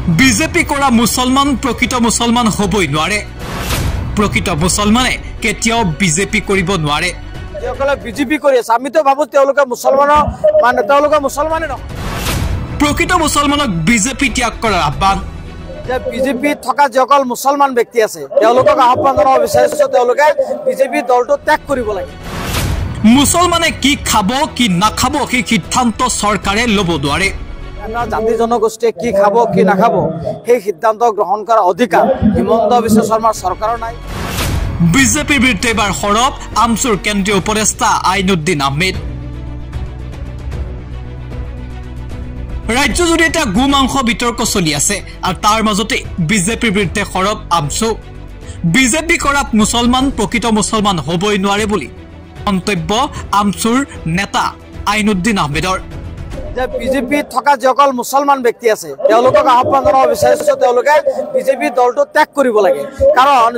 BJP কৰা মুছলমান প্ৰকৃত মুছলমান হ'বই নোৱাৰে প্ৰকৃত মুছলমানে কেতিয়াও বিজেপি কৰিব নোৱাৰে যেসকলে বিজেপি কৰি আছে আমিতো ভাবো তেওঁলোকে মুছলমানৰ মানে তেওঁলোকে মুছলমানে নহয় প্ৰকৃত মুছলমানক বিজেপি ত্যাগ কৰাৰ আহ্বান যে বিজেপি থকা যেসকল মুছলমান ব্যক্তি আছে তেওঁলোকক আহ্বান জনাব বিচাৰিছো তেওঁলোকে বিজেপি দলটো ত্যাগ কৰিব লাগে মুছলমানে কি খাব কি নাখাব সেই সিদ্ধান্ত চৰকাৰে ল'ব নোৱাৰে জাতি জনগোষ্ঠীয়ে কি খাব কি নাখাব সেই সিদ্ধান্ত গ্ৰহণ কৰাৰ অধিকাৰ হিমন্ত বিশ্ব শৰ্মাৰ চৰকাৰৰ নাই বিজেপিৰ বিৰুদ্ধে এবাৰ সৰব আমচুৰ কেন্দ্ৰীয় উপদেষ্টা আইনুদ্দিন আহমেদ ৰাজ্যজুৰি এটা গু মাংস বিতৰ্ক চলি আছে আৰু তাৰ মাজতে বিজেপিৰ বিৰুদ্ধে সৰব আমচু বিজেপি কৰা মুছলমান প্ৰকৃত মুছলমান হ'বই নোৱাৰে বুলি মন্তব্য আমচুৰ নেতা আইনুদ্দিন আহমেদৰ যে বিজেপি থকা যেসকল মুছলমান ব্যক্তি আছে তেওঁলোকক আহ্বান জনাব বিচাৰিছো তেওঁলোকে বিজেপি দলটো ত্যাগ কৰিব লাগে কাৰণ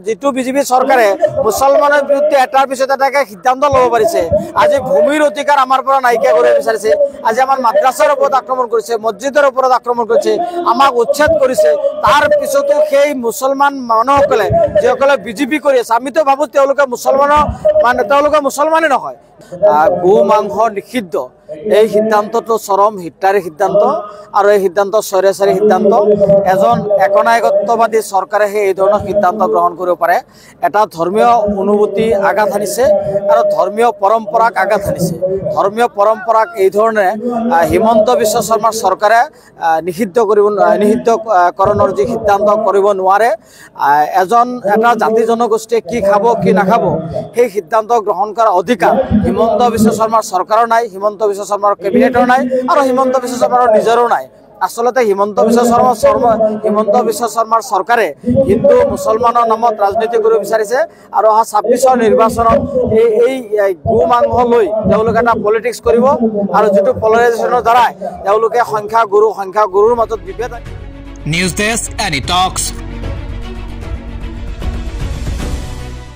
যিটো বিজেপি চৰকাৰে মুছলমানৰ বিৰুদ্ধে এটাৰ পিছত এটাকে সিদ্ধান্ত ল'ব পাৰিছে আজি ভূমিৰ অধিকাৰ আমাৰ পৰা নাইকিয়া কৰিব বিচাৰিছে আজি আমাৰ মাদ্ৰাছাৰ ওপৰত আক্ৰমণ কৰিছে মছজিদৰ ওপৰত আক্ৰমণ কৰিছে আমাক উচ্ছেদ কৰিছে তাৰ পিছতো সেই মুছলমান মানুহসকলে যিসকলে বিজেপি কৰি আছে আমিতো ভাবো তেওঁলোকে মুছলমানৰ মানে তেওঁলোকে মুছলমানে নহয় গো মাংস নিষিদ্ধ এই সিদ্ধান্তটো চৰম হিতাৰী সিদ্ধান্ত আৰু এই সিদ্ধান্ত স্বৈৰাচাৰী সিদ্ধান্ত এজন একনায়কত্ববাদী চৰকাৰেহে এই ধৰণৰ সিদ্ধান্ত গ্ৰহণ কৰিব পাৰে এটা ধৰ্মীয় অনুভূতি আঘাত আনিছে আৰু ধৰ্মীয় পৰম্পৰাক আঘাত আনিছে ধৰ্মীয় পৰম্পৰাক এই ধৰণে হিমন্ত বিশ্ব শৰ্মাৰ চৰকাৰে নিষিদ্ধকৰণৰ যি সিদ্ধান্ত কৰিব নোৱাৰে এটা জাতি জনগোষ্ঠীয়ে কি খাব কি নাখাব সেই সিদ্ধান্ত গ্ৰহণ কৰাৰ অধিকাৰ হিমন্ত বিশ্ব শৰ্মাৰ চৰকাৰৰ নাই হিমন্ত বিশ্ব শৰ্মাৰ কেবিনেটৰ নাই আৰু হিমন্ত বিশ্ব শৰ্মাৰ নিজৰো নাই আসলতে হিমন্ত বিশ্ব শৰ্মাৰ চৰকাৰে হিন্দু মুছলমানৰ নামত ৰাজনীতি কৰিব বিচাৰিছে আৰু অহা 26ৰ নিৰ্বাচনত এই গো মাংস লৈ তেওঁলোকে এটা পলিটিক্স কৰিব আৰু যিটো পলাৰাইজেশ্যনৰ দ্বাৰা তেওঁলোকে সংখ্যা গুৰুৰ মাজত বিভেদ নিউজ ডেস্ক এনি টক্স